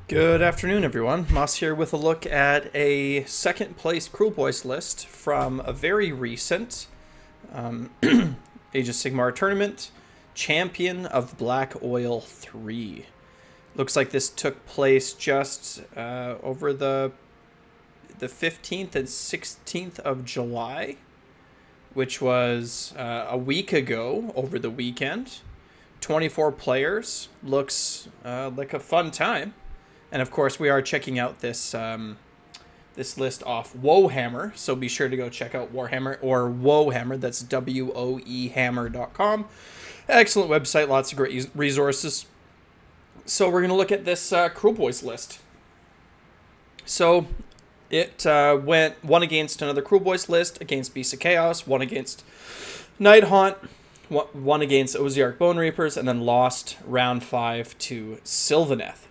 Good afternoon, everyone. Moss here with a look at a second place Kruleboyz list from a very recent um, Age of Sigmar tournament, Champion of Black Oil 3. Looks like this took place just over the 15th and 16th of July, which was a week ago over the weekend. 24 players. Looks like a fun time. And of course, we are checking out this list off Wohammer, so be sure to go check out Warhammer or Wohammer. That's WOEhammer.com. Excellent website, lots of great resources. So we're gonna look at this Kruleboyz list. So it went one against another Kruleboyz list, against Beast of Chaos, one against Nighthaunt, one against Ozark Bone Reapers, and then lost round 5 to Sylvaneth.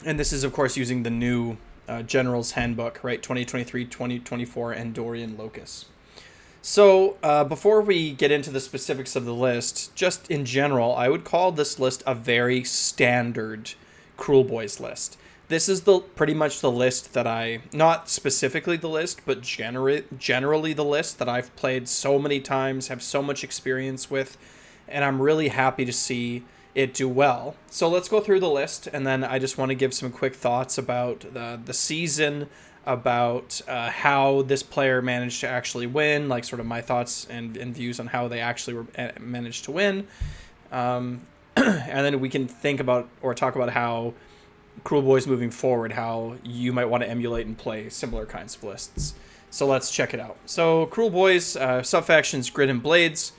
And this is, of course, using the new General's Handbook, right? 2023-2024 Andorian Locus. So before we get into the specifics of the list, just in general, I would call this list a very standard Kruleboyz list. This is pretty much the list that not specifically the list, but generally the list that I've played so many times, have so much experience with, and I'm really happy to see it do well. So let's go through the list, and then I just want to give some quick thoughts about the season, about how this player managed to actually win, like sort of my thoughts and views on how they actually managed to win. And then we can think about or talk about how Kruleboyz moving forward, how you might want to emulate and play similar kinds of lists. So let's check it out. So Kruleboyz, sub-factions Grid and Blades.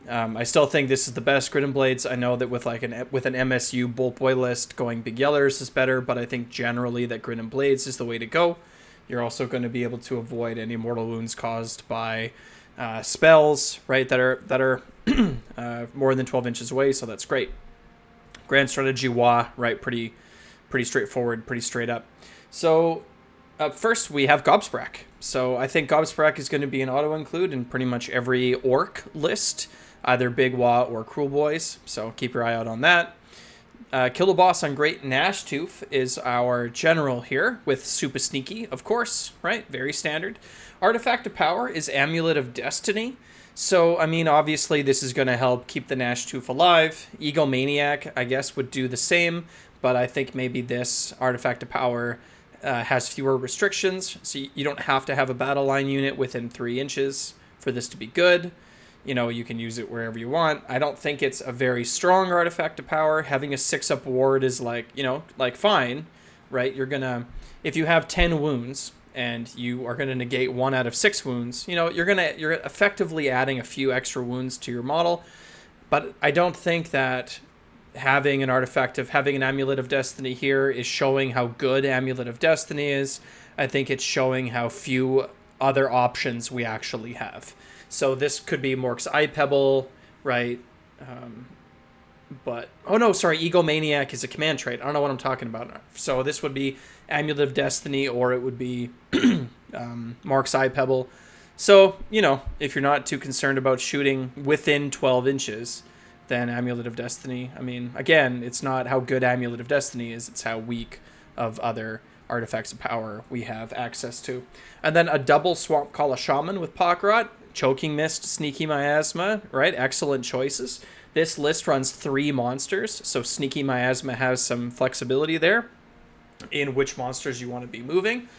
I still think this is the best Grid and Blades. I know that with an MSU Bolt Boy list, going Big Yellers is better, but I think generally that Grid and Blades is the way to go. You're also going to be able to avoid any mortal wounds caused by spells, right, that are more than 12 inches away, so that's great. Grand Strategy Wa, right, pretty straightforward, pretty straight up. So first we have Gobsprakk. So I think Gobsprakk is going to be an auto-include in pretty much every orc list, either Big Wa or Kruleboyz, so keep your eye out on that. Kill the Boss on Great Gnashtooth is our general here, with Super Sneaky, of course, right? Very standard. Artifact of Power is Amulet of Destiny. So, I mean, obviously this is going to help keep the Gnashtooth alive. Egomaniac, I guess, would do the same, but I think maybe this Artifact of Power has fewer restrictions, so you don't have to have a battle line unit within 3 inches for this to be good. You know, you can use it wherever you want. I don't think it's a very strong Artifact of Power. Having a 6-up ward is fine, right? If you have 10 wounds and you are gonna negate 1 out of 6 wounds, you're effectively adding a few extra wounds to your model. But I don't think that having an Amulet of Destiny here is showing how good Amulet of Destiny is. I think it's showing how few other options we actually have. So this could be Mork's Eye Pebble, right? Egomaniac is a command trait. I don't know what I'm talking about. So this would be Amulet of Destiny, or it would be Mork's Eye Pebble. So, if you're not too concerned about shooting within 12 inches, then Amulet of Destiny. I mean, again, it's not how good Amulet of Destiny is, it's how weak of other artifacts of power we have access to. And then a double Swamp Kala Shaman with Pokrot, Choking Mist, Sneaky Miasma, right? Excellent choices. This list runs 3 monsters, so Sneaky Miasma has some flexibility there in which monsters you want to be moving.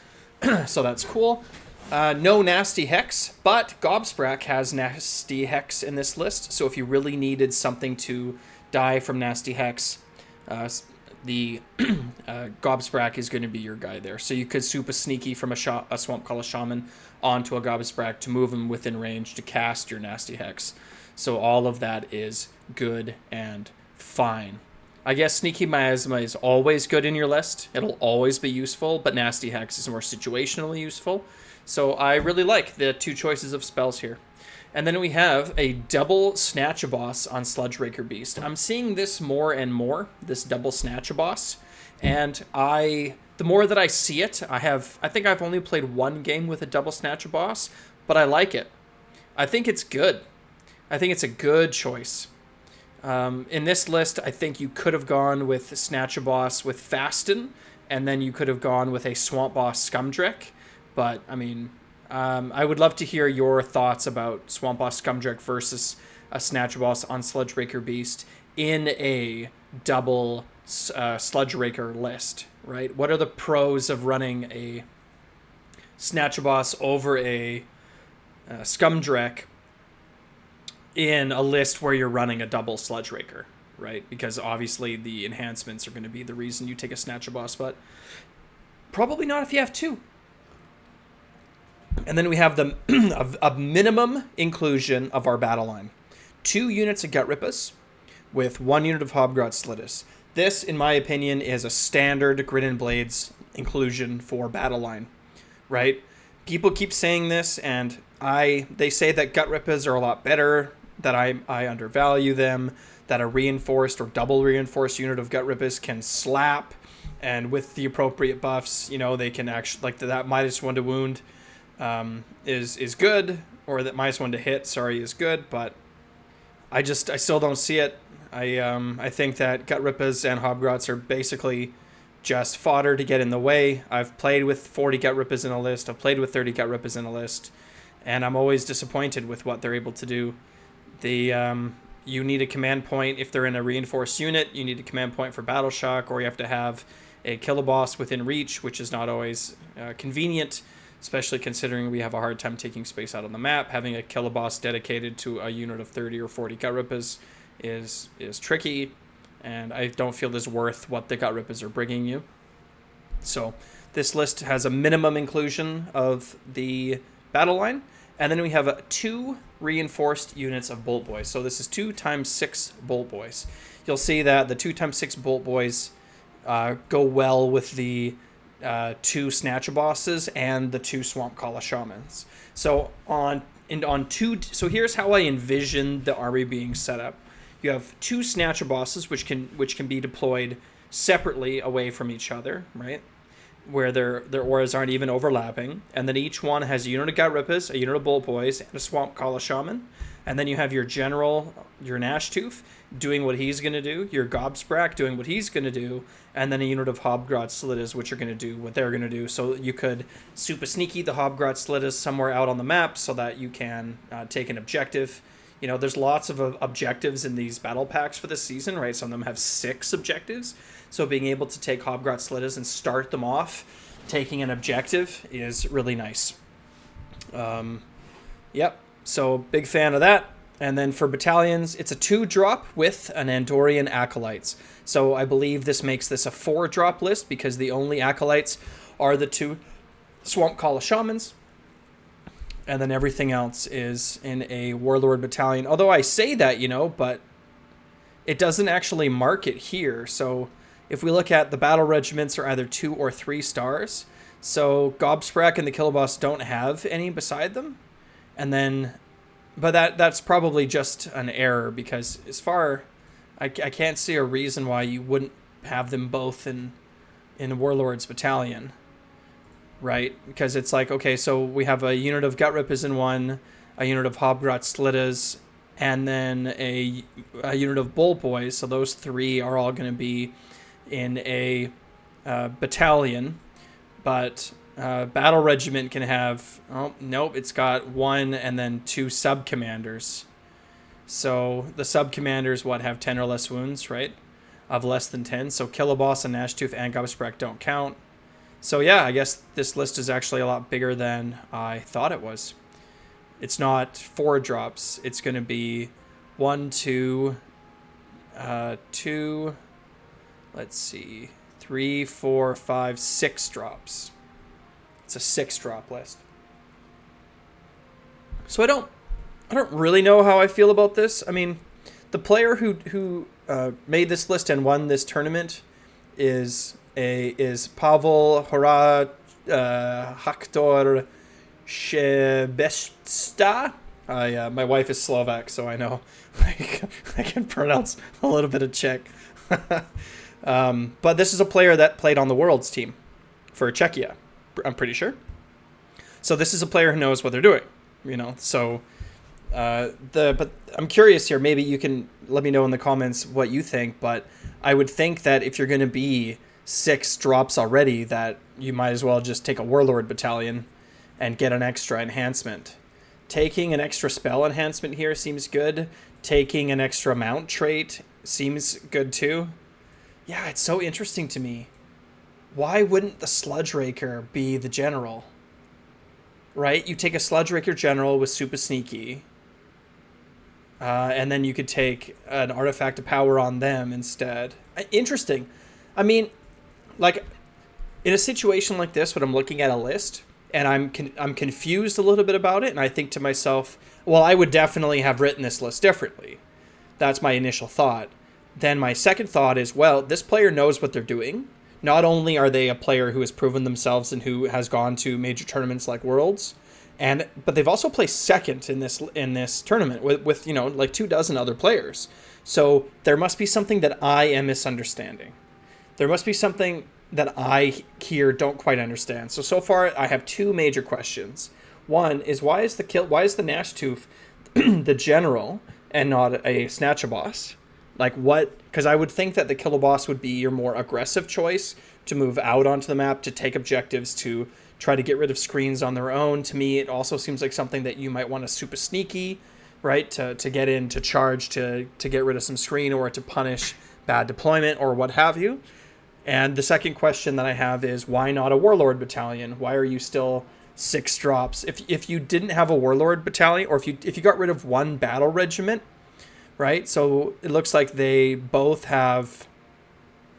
So that's cool. No Nasty Hex, but Gobsprakk has Nasty Hex in this list, so if you really needed something to die from Nasty Hex, the Gobsprakk is going to be your guy there. So you could Super Sneaky from a Swamp Kala Shaman onto a Gobsprakk to move him within range to cast your Nasty Hex. So all of that is good and fine. I guess Sneaky Miasma is always good in your list. It'll always be useful, but Nasty Hex is more situationally useful. So I really like the 2 choices of spells here. And then we have a double Snatch-a-Boss on Sludge Raker Beast. I'm seeing this more and more, this double Snatch-a-Boss. And the more that I see it, I think I've only played 1 game with a double Snatch-a-Boss, but I like it. I think it's good. I think it's a good choice. In this list, I think you could have gone with Snatcher Boss with Fasten, and then you could have gone with a Swamp Boss Scumdrek. But, I mean, I would love to hear your thoughts about Swamp Boss Scumdrek versus a Snatcher Boss on Sludge Raker Beast in a double Sludge Raker list, right? What are the pros of running a Snatcher Boss over a Scumdrek in a list where you're running a double Sludge Raker, right? Because obviously the enhancements are going to be the reason you take a Snatcher Boss, but probably not if you have two. And then we have the a minimum inclusion of our battle line. 2 units of Gut Rippers with 1 unit of Hobgrot Slittus. This, in my opinion, is a standard Grid and Blades inclusion for battle line, right? People keep saying this, and they say that Gut Rippers are a lot better, that I undervalue them, that a reinforced or double reinforced unit of Gut Rippers can slap, and with the appropriate buffs, they can actually, like that -1 to wound is good, or that -1 to hit, is good, but I still don't see it. I think that Gut Rippers and Hobgrots are basically just fodder to get in the way. I've played with 40 Gut Rippers in a list. I've played with 30 Gut Rippers in a list, and I'm always disappointed with what they're able to do. You need a command point if they're in a reinforced unit. You need a command point for Battle Shock, or you have to have a Killaboss within reach, which is not always convenient, especially considering we have a hard time taking space out on the map. Having a Killaboss dedicated to a unit of 30 or 40 Gut Rippers is tricky, and I don't feel is worth what the Gut Rippers are bringing you. So this list has a minimum inclusion of the battle line, and then we have 2 reinforced units of Bolt Boys. So this is 2 times 6 Bolt Boys. You'll see that the 2 times 6 Bolt Boys go well with the 2 Snatcher Bosses and the 2 Swamp Kala Shamans. So so here's how I envision the army being set up. You have 2 Snatcher Bosses, which can be deployed separately away from each other, right? Where their auras aren't even overlapping, and then each one has a unit of Gut Rippers, a unit of Bolt Boys, and a Swamp Kala Shaman. And then you have your general, your Nashtooth, doing what he's going to do, your Gobsprak doing what he's going to do, and then a unit of Hobgrot Slittas, which are going to do what they're going to do. So you could super sneaky the Hobgrot Slittas somewhere out on the map so that you can take an objective. There's lots of objectives in these battle packs for this season, right? Some of them have 6 objectives. So being able to take Hobgrot Slittas and start them off taking an objective is really nice. Yep, so big fan of that. And then for battalions, it's a 2-drop with an Andorian Acolytes. So I believe this makes this a 4-drop list because the only Acolytes are the 2 Swamp Kala Shamans. And then everything else is in a Warlord battalion. Although I say that, but it doesn't actually mark it here. So if we look at the battle regiments are either 2 or 3 stars. So Gobsprak and the Killaboss don't have any beside them. And then, but that's probably just an error because I can't see a reason why you wouldn't have them both in Warlord's battalion. Right? Because it's like, okay, so we have a unit of Gut Rippers in one, a unit of Hobgrot Slittas, and then a unit of Bolt Boys. So those 3 are all going to be in a battalion. But Battle Regiment can have, it's got 1 and then 2 sub-commanders. So the sub-commanders, have 10 or less wounds, right? Of less than 10. So Killaboss and Nashtooth and Gobsprak don't count. So yeah, I guess this list is actually a lot bigger than I thought it was. It's not 4 drops. It's going to be 1, 2, 2, let's see, 3, 4, 5, 6 drops. It's a 6-drop list. So I don't really know how I feel about this. I mean, the player who made this list and won this tournament is Pavel Haktor Shebesta. My wife is Slovak, so I know I can pronounce a little bit of Czech. But this is a player that played on the Worlds team for Czechia, I'm pretty sure. So this is a player who knows what they're doing, So But I'm curious here. Maybe you can let me know in the comments what you think. But I would think that if you're going to be 6 drops already, that you might as well just take a Warlord Battalion and get an extra enhancement. Taking an extra spell enhancement here seems good. Taking an extra mount trait seems good too. Yeah, it's so interesting to me. Why wouldn't the Sludge Raker be the general? Right? You take a Sludge Raker general with super sneaky. And then you could take an artifact of power on them instead. Interesting. I mean, like, in a situation like this, when I'm looking at a list and I'm confused a little bit about it, and I think to myself, well, I would definitely have written this list differently. That's my initial thought. Then my second thought is, well, this player knows what they're doing. Not only are they a player who has proven themselves and who has gone to major tournaments like Worlds, but they've also placed second in this tournament with like 24 other players. So there must be something that I am misunderstanding. There must be something that I here don't quite understand. So far I have 2 major questions. One is why is the Nashtooth the general and not a Snatcher boss? Like what? Because I would think that the Kiloboss would be your more aggressive choice to move out onto the map, to take objectives, to try to get rid of screens on their own. To me, it also seems like something that you might want to super sneaky, right? To get in, to charge, to get rid of some screen, or to punish bad deployment or what have you. And the second question that I have is, why not a Warlord Battalion? Why are you still 6 drops? If you didn't have a Warlord Battalion, or if you got rid of one battle regiment, right? So it looks like they both have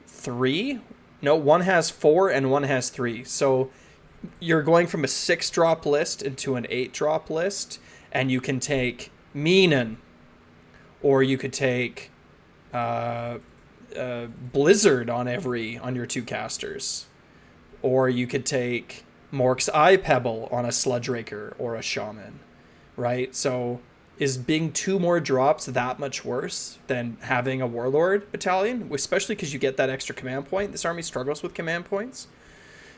3. No, one has 4 and one has 3. So you're going from a 6 drop list into an 8 drop list, and you can take Meenan, or you could take Blizzard on your 2 casters, or you could take Mork's Eye Pebble on a Sludge Raker or a Shaman, right? So is being 2 more drops that much worse than having a Warlord Battalion? Especially because you get that extra command point. This army struggles with command points.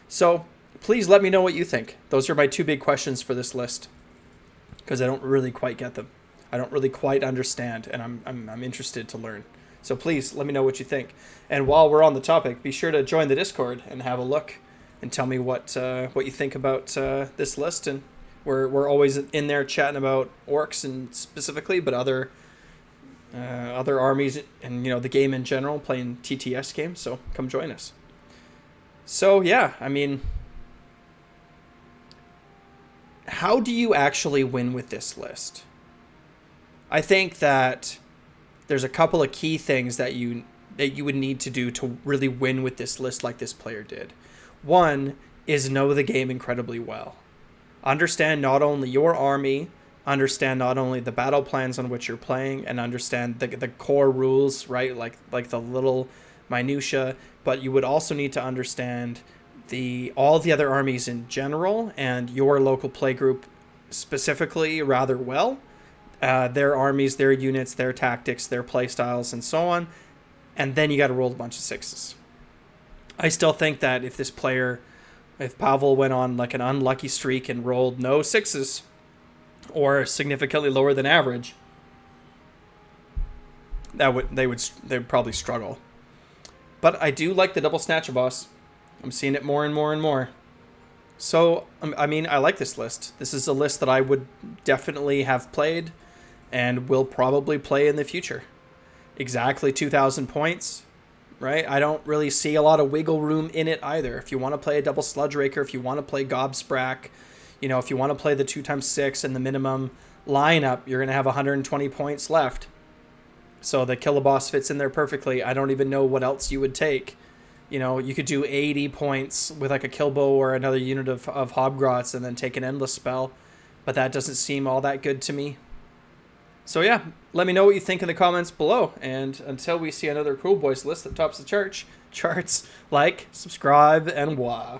So please let me know what you think. Those are my 2 big questions for this list, because I don't really quite get them. I don't really quite understand, and I'm interested to learn. So please let me know what you think. And while we're on the topic, be sure to join the Discord and have a look and tell me what you think about this list. And we're always in there chatting about orcs and specifically, but other armies and the game in general, playing TTS games. So come join us. So yeah, I mean, how do you actually win with this list? I think that there's a couple of key things that you would need to do to really win with this list like this player did. One is know the game incredibly well. Understand not only your army, understand not only the battle plans on which you're playing, and understand the core rules, right? Like the little minutia, but you would also need to understand all the other armies in general and your local playgroup specifically rather well. Their armies, their units, their tactics, their playstyles, and so on. And then you got to roll a bunch of 6s. I still think that if Pavel went on like an unlucky streak and rolled no 6s, or significantly lower than average, they would probably struggle. But I do like the double Snatcher boss. I'm seeing it more and more and more. So, I mean, I like this list. This is a list that I would definitely have played and will probably play in the future. Exactly 2,000 points, right? I don't really see a lot of wiggle room in it either. If you want to play a double Sludge Raker, if you want to play Gobsprak, if you want to play the 2x6 and the minimum lineup, you're going to have 120 points left. So the Kiloboss fits in there perfectly. I don't even know what else you would take. You could do 80 points with like a Kilbo or another unit of Hobgrots and then take an Endless spell. But that doesn't seem all that good to me. So yeah, let me know what you think in the comments below. And until we see another Kruleboyz list that tops the charts, like, subscribe, and wah.